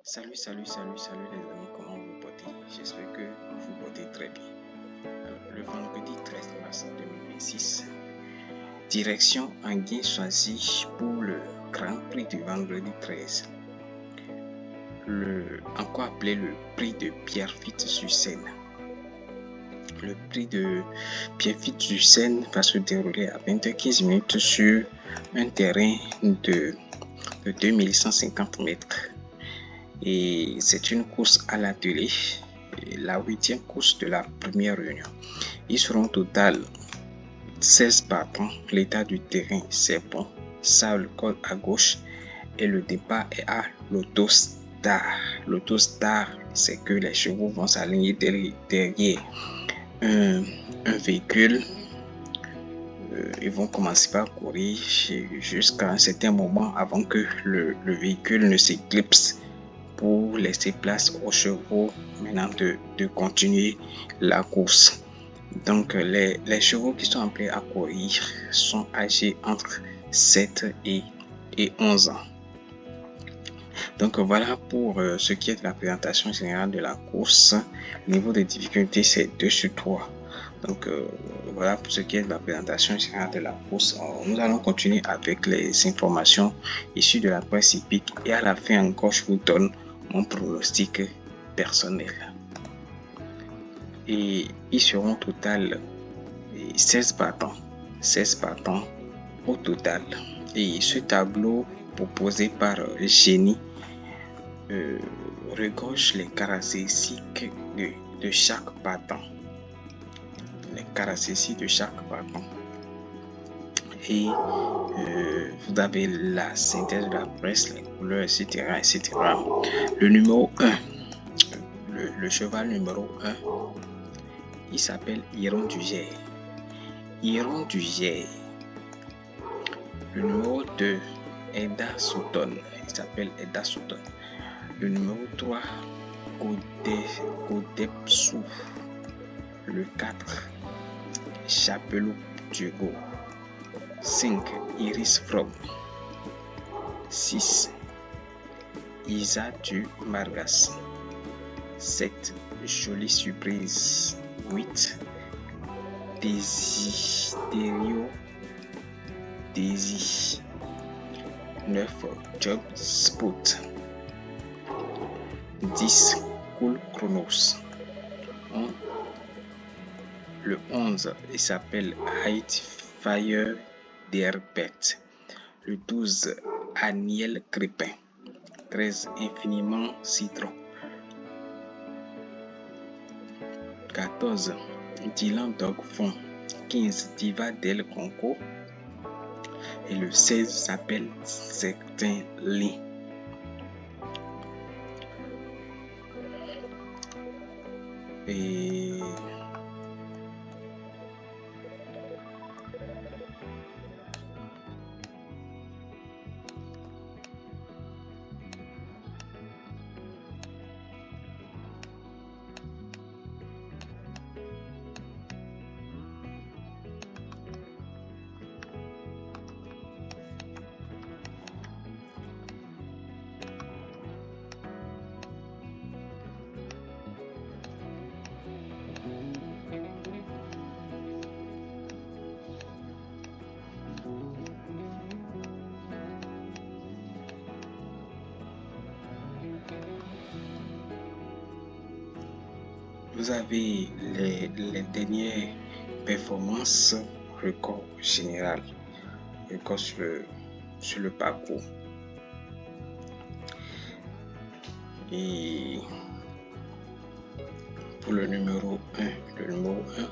Salut les amis, comment vous portez? J'espère que vous portez très bien. Alors, le vendredi 13 mars 2026, direction Anguin choisie pour le Grand Prix du vendredi 13. Encore appelé le prix de Pierrefitte-sur-Seine. Le prix de Pierrefitte-sur-Seine va se dérouler à 20h15 sur un terrain de 2150 mètres. Et c'est une course à l'atelier, la 8e course de la première réunion. Ils seront au total 16 partants. L'état du terrain, c'est bon. Sable col à gauche et le départ est à l'autostar. L'autostar, c'est que les chevaux vont s'aligner derrière un véhicule. Ils vont commencer par courir jusqu'à un certain moment avant que le véhicule ne s'éclipse, pour laisser place aux chevaux maintenant de continuer la course. Donc les chevaux qui sont appelés à courir sont âgés entre 7 et 11 ans. Donc voilà pour ce qui est de la présentation générale de la course. Le niveau de difficulté, c'est 2 sur 3. Donc voilà pour ce qui est de la présentation générale de la course. Nous allons continuer avec les informations issues de la presse hippique et à la fin encore je vous donne mon pronostic personnel. Et ils seront au total 16 partants au total. Et ce tableau proposé par Génie regorge les caractéristiques de chaque partant. Et vous avez la synthèse de la presse, les couleurs, etc. Le numéro 1, le cheval numéro 1, il s'appelle Iron du Gers. Le numéro 2, Edda Sutton. Il s'appelle Edda Sutton. Le numéro 3, Godepsou. Le 4, Chapelou Diego. 5, Iris Frog. 6, Isa du Margas. 7, Jolie Surprise. 8, Daisy. 9, Job Spot. 10, Cool Chronos. Le 11, il s'appelle Hide Fire d'Herbert. Le 12, Aniel Crépin. 13, Infiniment Citron. 14, Dylan Dogfond. 15, Diva del Conco. Et le 16 s'appelle Certain Lit. Et vous avez les dernières performances record général, record sur le parcours. Et pour le numéro 1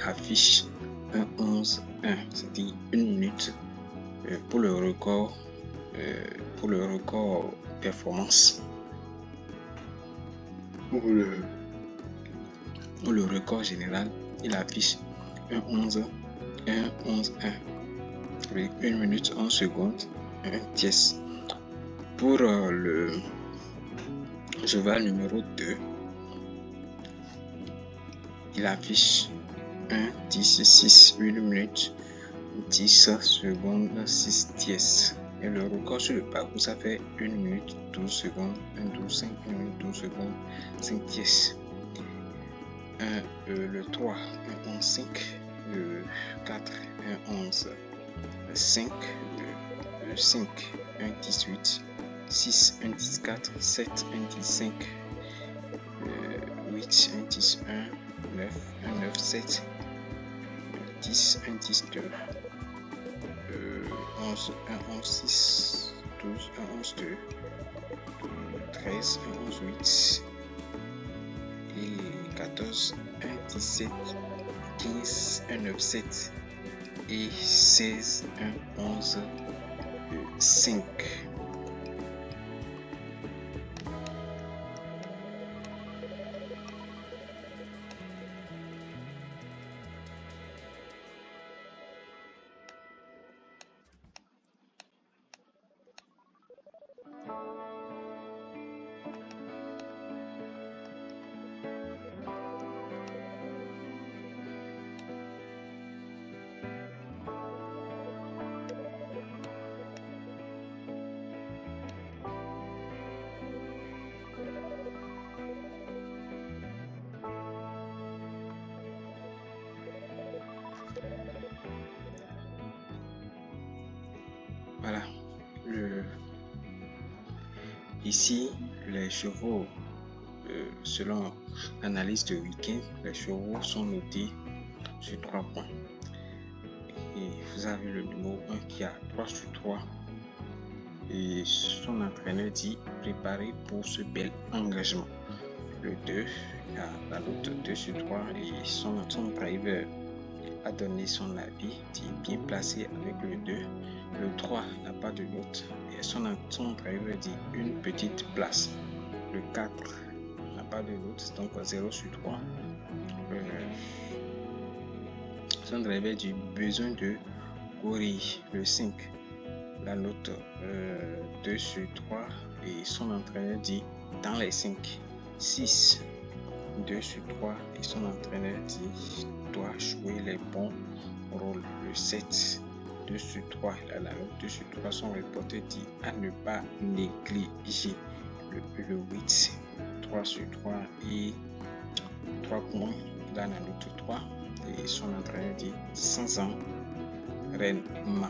affiche 1:11:1, c'est-à-dire 1 minute pour le record performance. Pour le record général, il affiche 1:11:1 avec 1 minute 11 secondes 1 tiers. Pour le cheval numéro 2, il affiche 1:10:6 1 minute 10 secondes 6 tiers. Et le record sur le parcours, ça fait 1 minute 12 secondes, 1 12, 5 minutes 12 secondes, 5 pièces. Le 3, 1 11 5, le 4, 1 11 5, le 5, 1 18, 6, 1 10 4, 7, 1 10 5, 8, 1 10 1, 9, 1 9 7, 10, 1 10 2, 11, 1 11 6, 12, 1 11 2, 13, 1 11 8, et 14, 1 17, 15, 1 9 7, et 16, 1 11 5. Voilà, ici les chevaux, selon l'analyse de week-end, les chevaux sont notés sur 3 points. Et vous avez le numéro 1 qui a 3 sur 3. Et son entraîneur dit préparé pour ce bel engagement. Le 2 a la note 2 sur 3 et son driver a donné son avis, dit bien placé avec le 2. Le 3 n'a pas de note et son driver dit une petite place. Le 4 n'a pas de note, donc 0 sur 3. Son driver dit besoin de courir. Le 5, la note 2 sur 3 et son entraîneur dit dans les 5. 6, 2 sur 3 et son entraîneur dit doit jouer les bons rôles. Le 7, 2 sur 3, la note 2 sur 3, son reporter dit à ne pas négliger. Le 8, 3 sur 3 et 3 points, il a la note 3 et son entraîneur dit sans entraînement.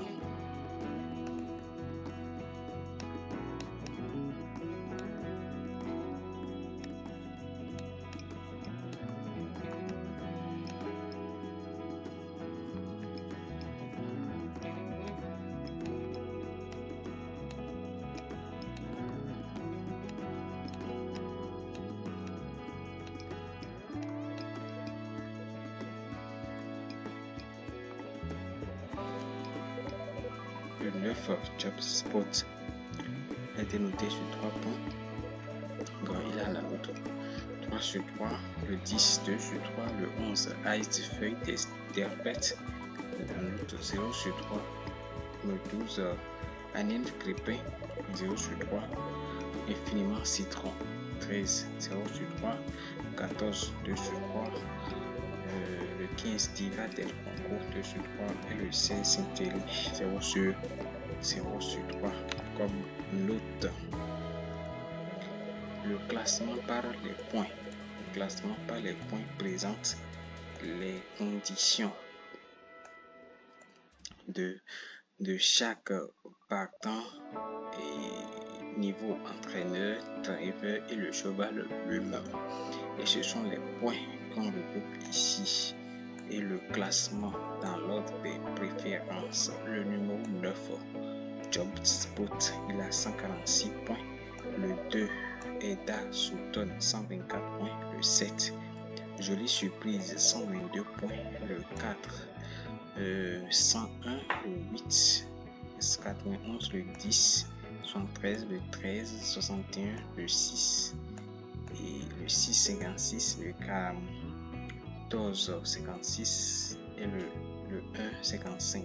Le 9, Job Spot, a été noté sur 3 points. Donc, il a la note 3 sur 3. Le 10, 2 sur 3. Le 11, Ice Feuille Terpète, la note 0 sur 3. Le 12, Anine Crépin, 0 sur 3. Infiniment Citron, 13, 0 sur 3. 14, 2 sur 3. Le 15, Diva del Concours, 2 sur 3. Et le 16, Saint-Élie, 0 sur 3 comme note. Le classement par les points. Le classement par les points présente les conditions de chaque partant et niveau entraîneur, driver et le cheval lui-même. Et ce sont les points qu'on regroupe ici. Et le classement dans l'ordre des préférences. Le numéro 9, Job Spot, il a 146 points. Le 2, Eda Souton, 124 points. Le 7, Jolie Surprise, 122 points. Le 4, 101. Le 8, 91. Le 10, 73. Le 13, 61. Le 6, et le 6, 56. Le 14, 56. Et le 1, 55.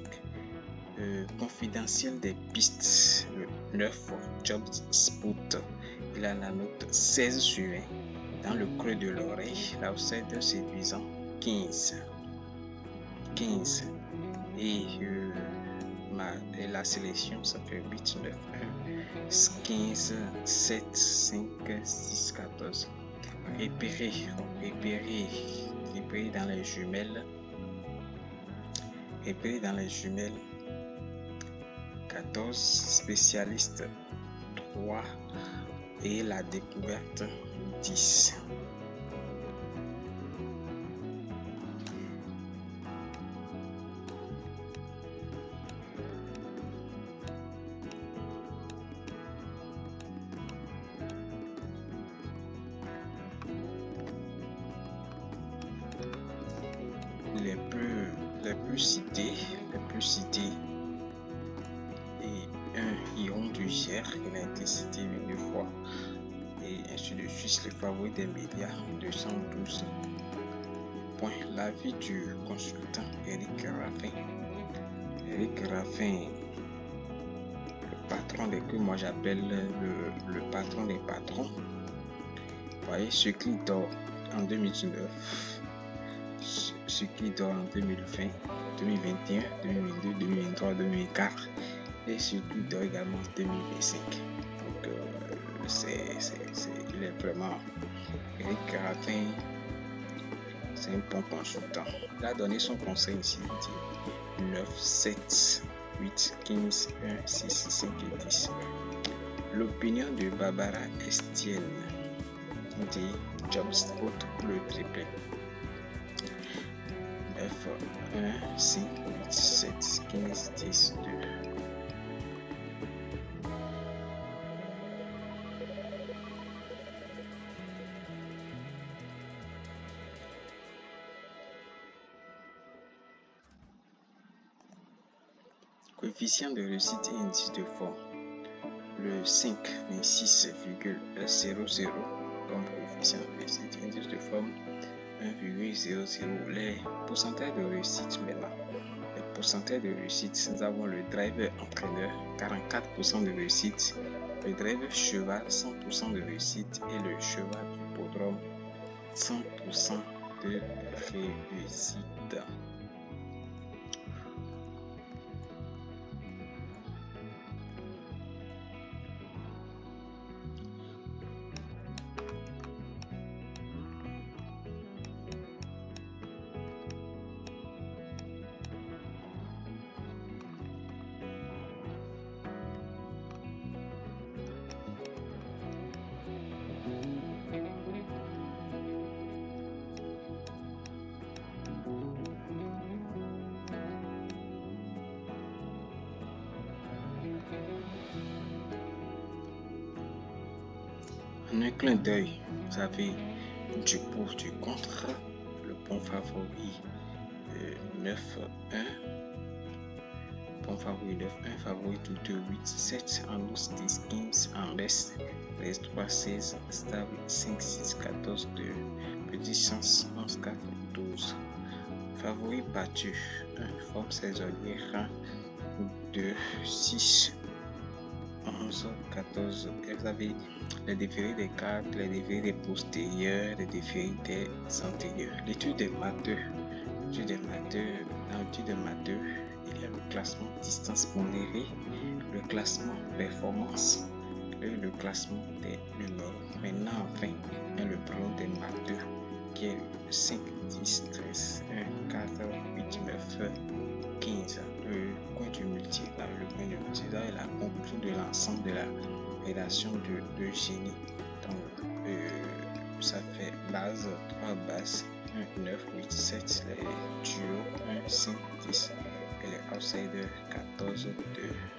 Confidentiel des pistes, le 9, Job Spot, il a la note 16 sur 20. Dans le creux de l'oreille, l'outsider séduisant, 15. Et et la sélection, ça fait 8, 9, 1, 15, 7, 5, 6, 14. Repérer dans les jumelles. Repérer dans les jumelles. 14 spécialistes, 3 et la découverte 10. Les plus cités et un Iron du Cher, il a été cité 2 fois, et ainsi de suite. Les favoris des médias, 212 points. L'avis du consultant Eric Raffin. Eric Raffin, le patron que moi j'appelle le patron des patrons. Vous voyez, ce qui dort en 2019, ce qui dort en 2020, 2021, 2022, 2023, 2024 et ce qui dort également en 2025. Donc il est vraiment Eric Raffin, c'est un bon consultant. Il a donné son conseil ici, il dit 9, 7, 8, 15, 1, 6, 5 et 10. L'opinion de Barbara Estienne dit Jobs vote pour le triplé. 9, 1, 5, 8, 7, 15, 10, 2. Coefficient de réussite et indice de forme. Le 5, 26,00 comme coefficient de réussite, indice de forme 1,00. Les pourcentages de réussite maintenant. Les pourcentages de réussite, nous avons le driver entraîneur, 44% de réussite, le driver cheval, 100% de réussite et le cheval hippodrome, 100% de réussite. En un clin d'œil, vous avez du pour, du contre, le bon favori 9, 1, bon favori 9, 1, favori tout 2, 8, 7, en hausse 10, 15, en baisse 13, 3, 16, stable 5, 6, 14, 2, petit chance 11, 4, 12. Favori battu 1, forme saisonnière 2, 6, 11, 14. Et vous avez les déférés des cartes, les déférés des postérieurs, les déférés des antérieurs. L'étude des matheux. Dans l'étude des matheux, il y a le classement distance pondérée, le classement performance et le classement des numéros. Maintenant, enfin, il y a le plan des matheux qui est 5, 10, 13, 1, 4, 8, 9, 15. Le coin du multivers, est la conclusion de l'ensemble de la rédaction de génie. Donc, ça fait base, 3 bases, 1, 9, 8, 7, les duos, 1, 5, 10, et les outsiders, 14, 2.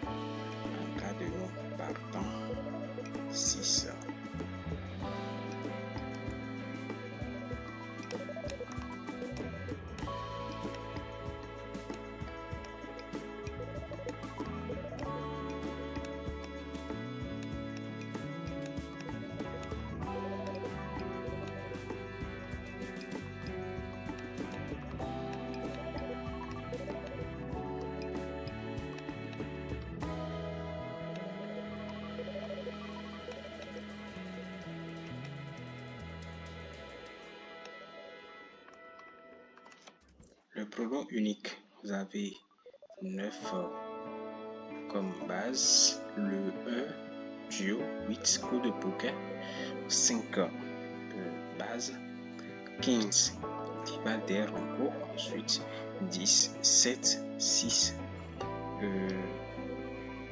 En cas de non partant, 6. Le pronom unique, vous avez 9 comme base, le 1 duo, 8 coups de poker, 5 base, 15 rival d'air en cours, ensuite 10, 7, 6,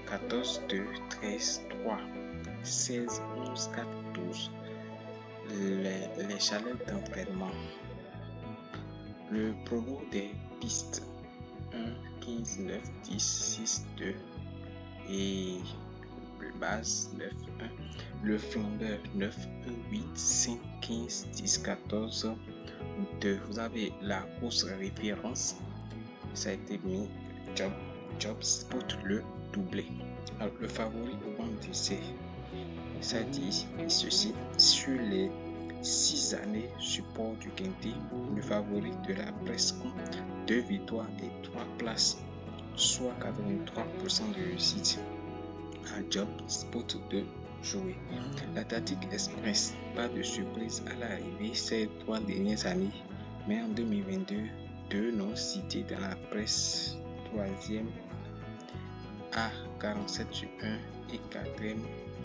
14, 2, 13, 3, 16, 11, 4, 12. Les chalets d'entraînement. Le prono des pistes 1, 15, 9, 10, 6, 2 et le base 9, 1. Le flambeur 9, 1, 8, 5, 15, 10, 14, 2. Vous avez la course référence. Ça a été mis Job Spot le doublé. Alors, le favori au banc d'essai, ça dit ceci: sur les 6 années support du quintet, le favori de la presse compte 2 victoires et 3 places, soit 83% de réussite. Un Job Spot de jouer. La tactique express, pas de surprise à l'arrivée ces 3 dernières années, mais en 2022, 2 noms cités dans la presse, 3e à 47 sur 1 et 4e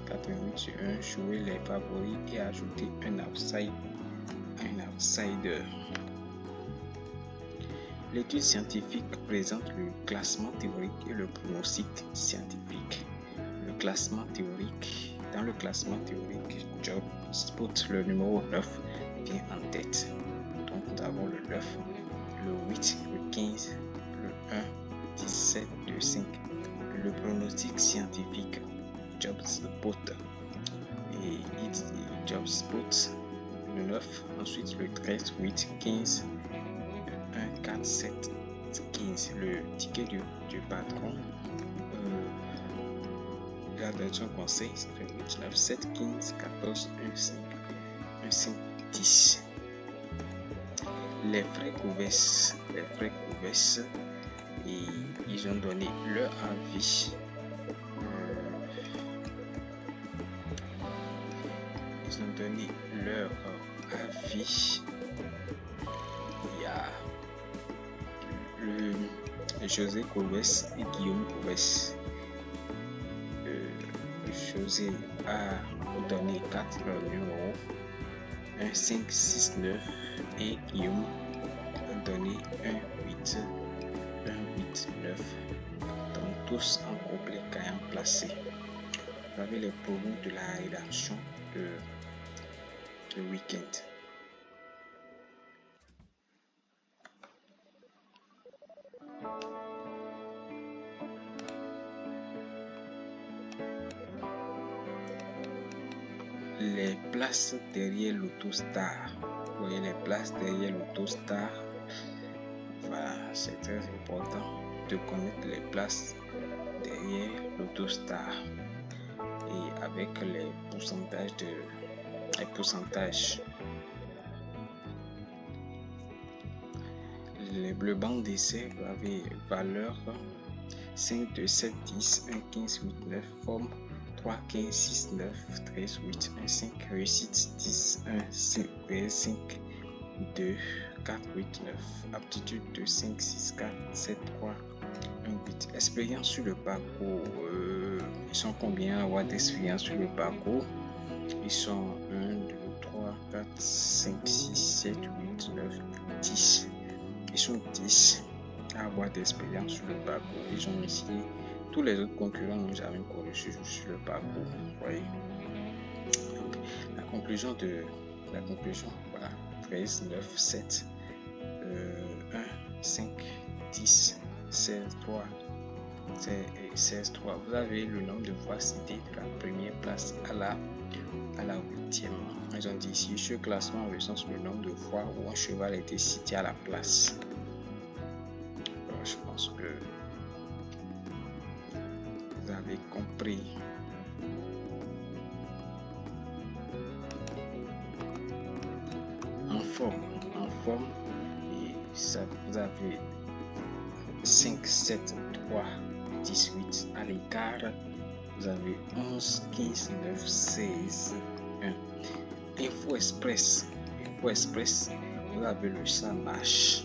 88 sur 1, jouer les favoris et ajouter un outsider. L'étude scientifique présente le classement théorique et le pronostic scientifique. Le classement théorique. Dans le classement théorique, Job Spot, le numéro 9 vient en tête. Donc nous avons le 9, le 8, le 15, le 1, 17, 2, 5. Le pronostic scientifique, Job Spot et Job Spot, le 9, ensuite le 13, 8, 15, 1, 4, 7, 15. Le ticket du patron, la version conseil, ça fait 8, 9, 7, 15, 14, 1, 5, 1, 5, 10. Les frais couverts, et ils ont donné leur avis. Ils ont donné leur avis. Il y a José Coves et Guillaume Coves. José a donné 4 numéros, 1, 5, 6, 9 et Guillaume a donné 1, 8, 9. Donc tous en complet gagnant placé. Vous avez les promos de la rédaction de week-end. Les places derrière l'Autostar. Vous voyez les places derrière l'Autostar. Voilà, c'est très important de connaître les places derrière l'Autostar et avec les pourcentages. Le banc d'essai avait valeur 5, 2, 7, 10, 1, 15, 8, 9, forme 3, 15, 6, 9, 13, 8, 1, 5, réussite 10, 1, 5, 2, 4, 8, 9, aptitude 2, 5, 6, 4, 7, 3, 1, 8. Expérience sur le parcours. Ils sont combien à avoir d'expérience sur le parcours? Ils sont 1, 2, 3, 4, 5, 6, 7, 8, 9, 10. Ils sont 10 à avoir d'expérience sur le parcours. Ils ont ici tous les autres concurrents n'ont jamais couru sur le parcours. Vous voyez. Donc, la conclusion, voilà, 13, 9, 7, 1, 5, 10, 16, 3, 16, 3. Vous avez le nombre de fois cité de la première place à la 8e. Ils ont dit ici, ce classement recense le nombre de fois où un cheval a été cité à la place. Alors, je pense que vous avez compris. En forme, et ça, vous avez 5, 7, 3, 18 à l'écart. Vous avez 11, 15, 9, 16, 1. Info Express, vous avez le ça marche.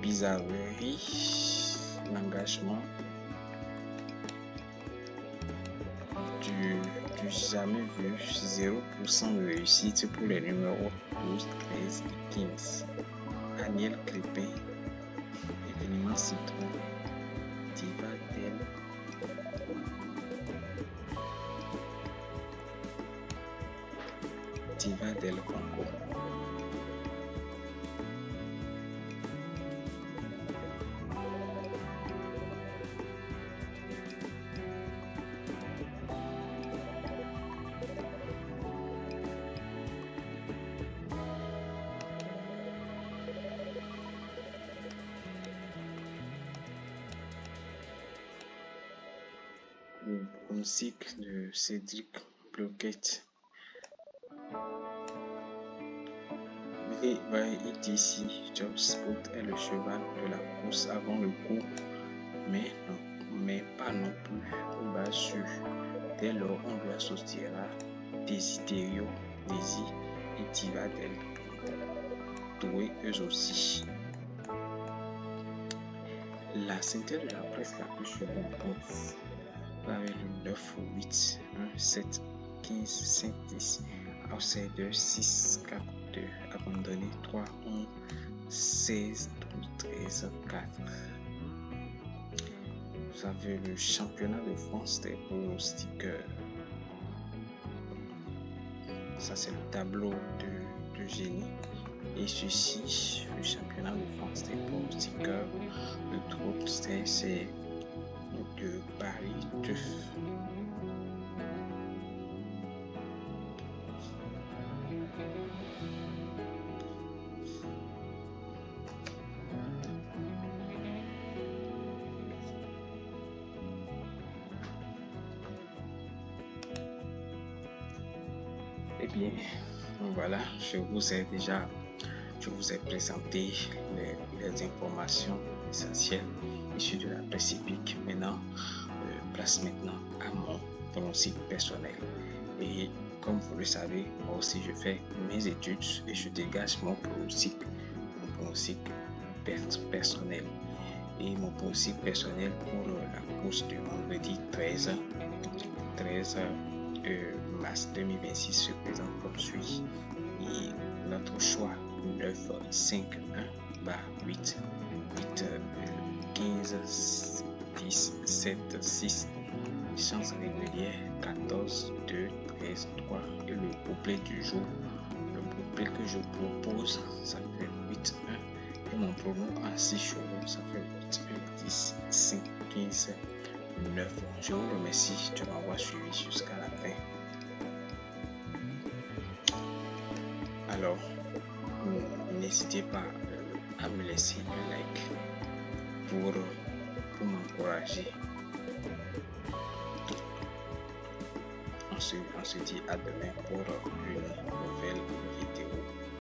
bizarrerie, l'engagement, du jamais vu, 0% de réussite pour les numéros 12, 13 et 15. Aniel Clépin, événement citron, Diva Del, Congo. Le pronostic de Cédric Bloquet. ETC Jobspot est le cheval de la course avant le coup, mais pas non plus au bas sûr. Dès lors, on lui associera Desiderio, Desi et Diva Del, doués eux aussi. La synthèse de la presse la plus surprenante avec le 9 ou 8, 1, 7, 15, 5, 10, outsider 6, 4, 2, abandonné 3, 11, 16, 12, 13, 4. Vous avez le championnat de France des pronostiqueurs. Ça, c'est le tableau de génie. Et ceci, le championnat de France des pronostiqueurs, le troupe, c'est de Paris 2. Eh bien, voilà, je vous ai présenté les informations essentielles issues de la presse hippique. Maintenant, place maintenant à mon pronostic personnel. Et comme vous le savez, moi aussi je fais mes études et je dégage mon pronostic personnel. Et mon pronostic personnel pour la course du vendredi 13 mars 2026 se présente comme suit. Et notre choix 9, 5, 1, bar 8, 8, 15, 10, 7, 6, chance régulière 14, 2, 13, 3 et le couplet du jour. Le couplet que je propose, ça fait 8, 1 et mon pronom en 6 chevaux, ça fait 8, 1, 10, 5, 15, 9. Je vous remercie de m'avoir suivi jusqu'à la fin. Alors, n'hésitez pas à me laisser un like pour m'encourager. On se dit à demain pour une nouvelle vidéo.